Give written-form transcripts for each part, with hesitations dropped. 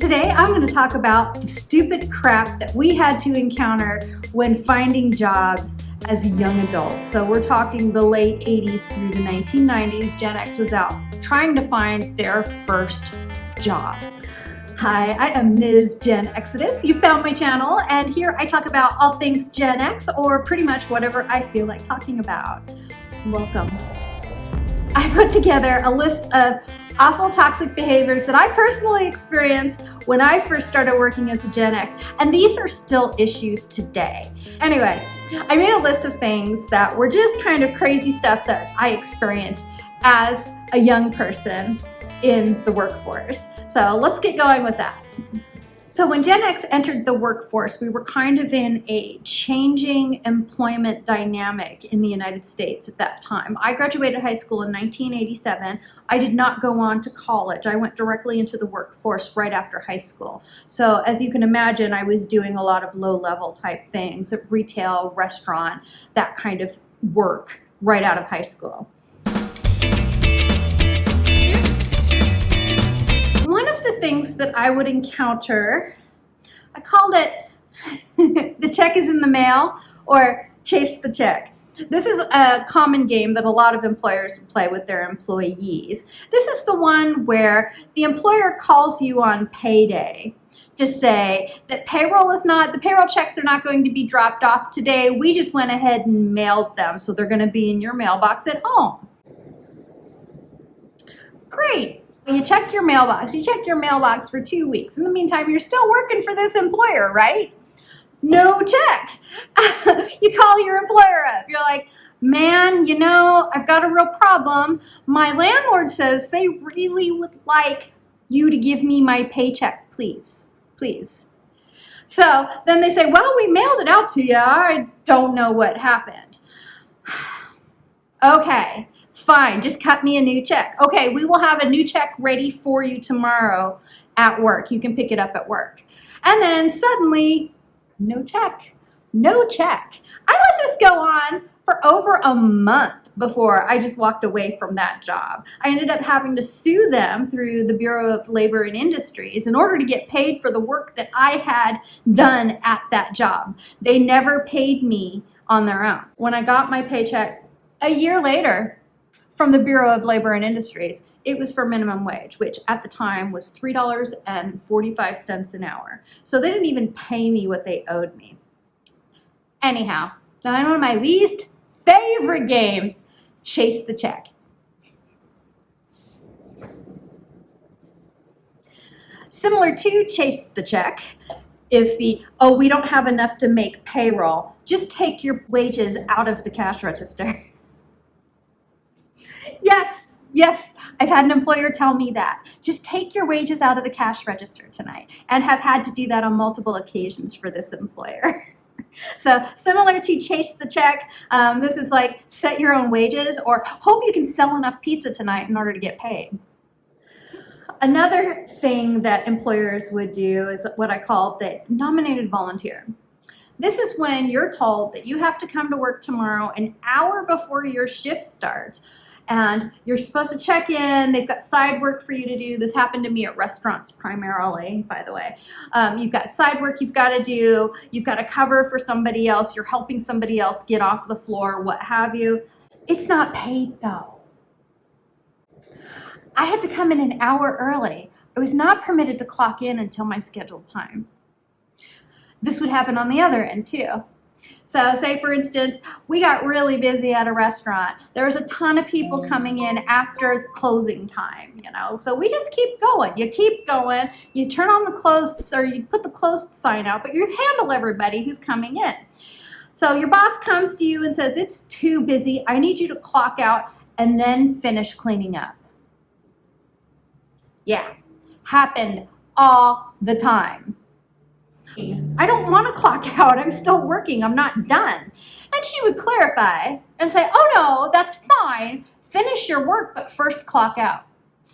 Today I'm going to talk about the stupid crap that we had to encounter when finding jobs as young adults. So we're talking the late 80s through the 1990s. Gen X was out trying to find their first job. Hi, I am Ms. Gen Exodus. You found my channel, and here I talk about all things Gen X, or pretty much whatever I feel like talking about. Welcome. I put together a list of awful toxic behaviors that I personally experienced when I first started working as a Gen X, and these are still issues today. Anyway, I made a list of things that were just kind of crazy stuff that I experienced as a young person in the workforce. So let's get going with that. So when Gen X entered the workforce, we were kind of in a changing employment dynamic in the United States at that time. I graduated high school in 1987. I did not go on to college. I went directly into the workforce right after high school. So as you can imagine, I was doing a lot of low-level type things, retail, restaurant, that kind of work right out of high school. One of the things that I would encounter, I called it the check is in the mail, or chase the check. This is a common game that a lot of employers play with their employees. This is the one where the employer calls you on payday to say that the payroll checks are not going to be dropped off today. We just went ahead and mailed them, so they're going to be in your mailbox at home. Great. You check your mailbox. You check your mailbox for 2 weeks. In the meantime, you're still working for this employer, right? No check. You call your employer up. You're like, man, you know, I've got a real problem. My landlord says they really would like you to give me my paycheck, please, please. So then they say, well, we mailed it out to you. I don't know what happened. Okay. Fine, just cut me a new check. Okay, we will have a new check ready for you tomorrow at work. You can pick it up at work. And then suddenly, no check, no check. I let this go on for over a month before I just walked away from that job. I ended up having to sue them through the Bureau of Labor and Industries in order to get paid for the work that I had done at that job. They never paid me on their own. When I got my paycheck a year later, from the Bureau of Labor and Industries, it was for minimum wage, which at the time was $3.45 an hour. So they didn't even pay me what they owed me. Anyhow, now one of my least favorite games, chase the check. Similar to chase the check is the, oh, we don't have enough to make payroll. Just take your wages out of the cash register. Yes, I've had an employer tell me that. Just take your wages out of the cash register tonight, and have had to do that on multiple occasions for this employer. So similar to chase the check, this is like set your own wages, or hope you can sell enough pizza tonight in order to get paid. Another thing that employers would do is what I call the nominated volunteer. This is when you're told that you have to come to work tomorrow an hour before your shift starts. And you're supposed to check in. They've got side work for you to do. This happened to me at restaurants primarily, by the way. You've got side work you've got to do. You've got to cover for somebody else. You're helping somebody else get off the floor, what have you. It's not paid, though. I had to come in an hour early. I was not permitted to clock in until my scheduled time. This would happen on the other end, too. So say, for instance, we got really busy at a restaurant. There was a ton of people coming in after closing time, you know. So we just keep going. You keep going. You turn on the closed, or you put the closed sign out, but you handle everybody who's coming in. So your boss comes to you and says, it's too busy. I need you to clock out and then finish cleaning up. Yeah, happened all the time. I don't want to clock out. I'm still working. I'm not done. And she would clarify and say, oh no, that's fine. Finish your work, but first clock out.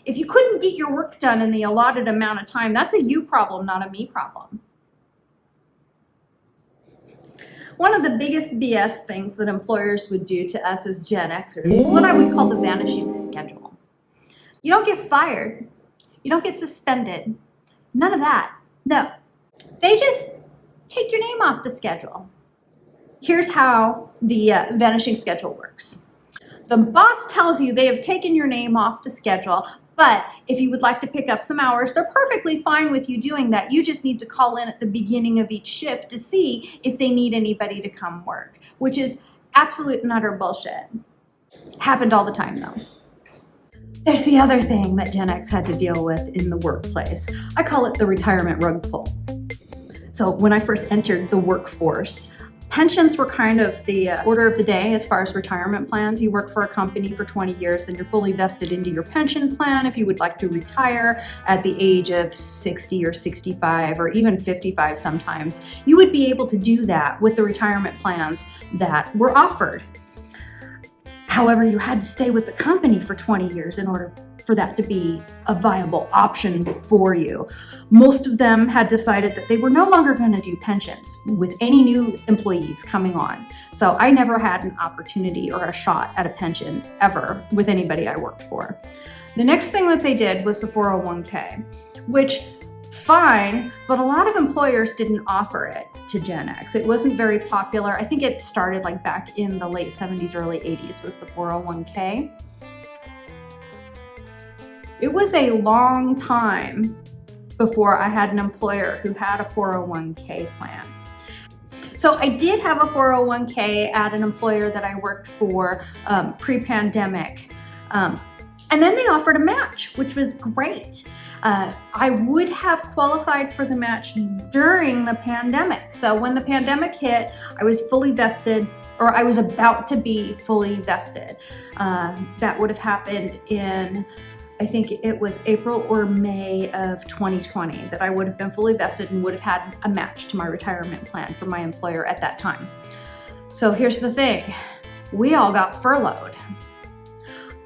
If you couldn't get your work done in the allotted amount of time, that's a you problem, not a me problem. One of the biggest BS things that employers would do to us as Gen Xers is what I would call the vanishing schedule. You don't get fired. You don't get suspended. None of that. No. They just take your name off the schedule. Here's how the vanishing schedule works. The boss tells you they have taken your name off the schedule, but if you would like to pick up some hours, they're perfectly fine with you doing that. You just need to call in at the beginning of each shift to see if they need anybody to come work, which is absolute and utter bullshit. Happened all the time though. There's the other thing that Gen X had to deal with in the workplace. I call it the retirement rug pull. So when I first entered the workforce, pensions were kind of the order of the day as far as retirement plans. You work for a company for 20 years, then you're fully vested into your pension plan. If you would like to retire at the age of 60 or 65 or even 55 sometimes, you would be able to do that with the retirement plans that were offered. However, you had to stay with the company for 20 years in order for that to be a viable option for you. Most of them had decided that they were no longer going to do pensions with any new employees coming on. So I never had an opportunity or a shot at a pension ever with anybody I worked for. The next thing that they did was the 401k, which fine, but a lot of employers didn't offer it to Gen X. It wasn't very popular. I think it started like back in the late 70s, early 80s was the 401k. It was a long time before I had an employer who had a 401k plan. So I did have a 401k at an employer that I worked for pre-pandemic. And then they offered a match, which was great. I would have qualified for the match during the pandemic. So when the pandemic hit, I was fully vested, or I was about to be fully vested. That would have happened in, I think it was April or May of 2020 that I would have been fully vested and would have had a match to my retirement plan from my employer at that time. So here's the thing, we all got furloughed.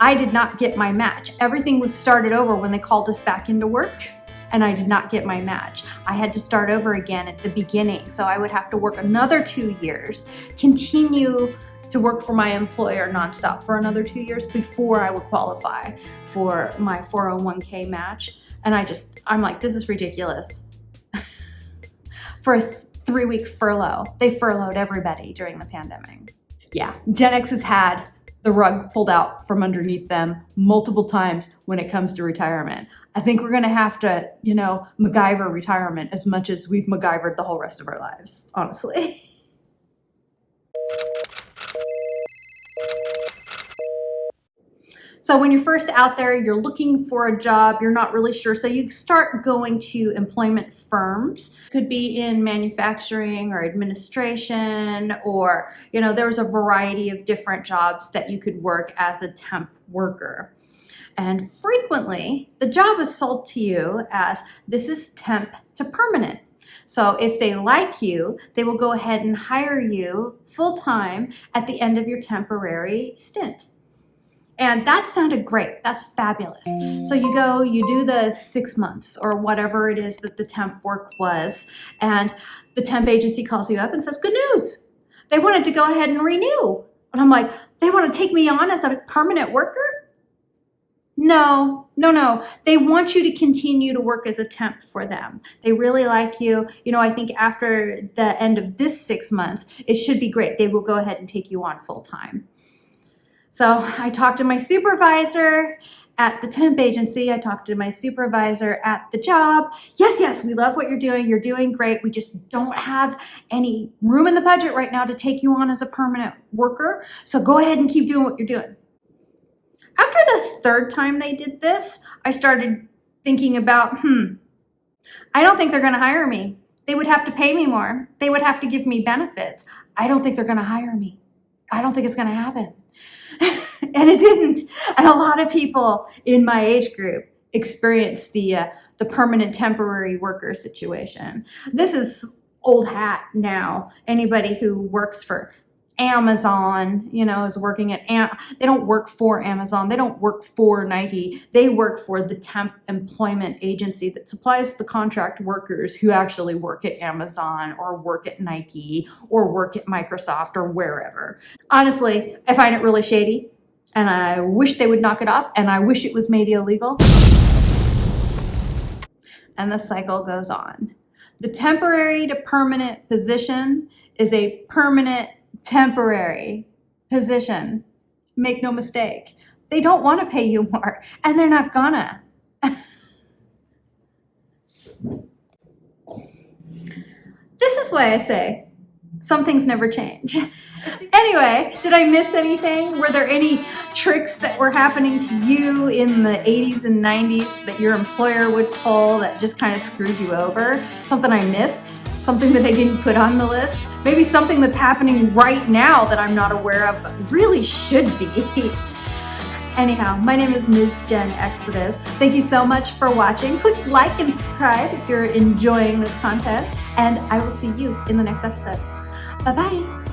I did not get my match. Everything was started over when they called us back into work, and I did not get my match. I had to start over again at the beginning. So I would have to work another 2 years, continue to work for my employer nonstop for another 2 years before I would qualify for my 401k match. And I'm like, this is ridiculous. For a 3-week furlough, they furloughed everybody during the pandemic. Yeah, Gen X has had the rug pulled out from underneath them multiple times when it comes to retirement. I think we're gonna have to, MacGyver retirement as much as we've MacGyvered the whole rest of our lives, honestly. So when you're first out there, you're looking for a job, you're not really sure. So you start going to employment firms. Could be in manufacturing or administration, or, there's a variety of different jobs that you could work as a temp worker. And frequently, the job is sold to you as this is temp to permanent. So if they like you, they will go ahead and hire you full-time at the end of your temporary stint. And that sounded great. That's fabulous. So you go, you do the 6 months or whatever it is that the temp work was, and the temp agency calls you up and says, good news, they wanted to go ahead and renew. And I'm like, they want to take me on as a permanent worker? No. They want you to continue to work as a temp for them. They really like you. I think after the end of this 6 months, it should be great. They will go ahead and take you on full time. So I talked to my supervisor at the temp agency. I talked to my supervisor at the job. Yes, we love what you're doing. You're doing great. We just don't have any room in the budget right now to take you on as a permanent worker. So go ahead and keep doing what you're doing. After the third time they did this, I started thinking about, I don't think they're going to hire me. They would have to pay me more. They would have to give me benefits. I don't think they're going to hire me. I don't think it's going to happen. And it didn't. And a lot of people in my age group experienced the permanent temporary worker situation. This is old hat now. Anybody who works for Amazon, is working at, they don't work for Amazon. They don't work for Nike. They work for the temp employment agency that supplies the contract workers who actually work at Amazon or work at Nike or work at Microsoft or wherever. Honestly, I find it really shady, and I wish they would knock it off, and I wish it was made illegal. and the cycle goes on. The temporary to permanent position is a permanent temporary position. Make no mistake. They don't want to pay you more, and they're not gonna. This is why I say some things never change. Anyway, did I miss anything? Were there any tricks that were happening to you in the 80s and 90s that your employer would pull that just kind of screwed you over? Something I missed? Something that I didn't put on the list? Maybe something that's happening right now that I'm not aware of but really should be. Anyhow, my name is Ms. Jen Exodus. Thank you so much for watching. Click like and subscribe if you're enjoying this content, and I will see you in the next episode. Bye-bye.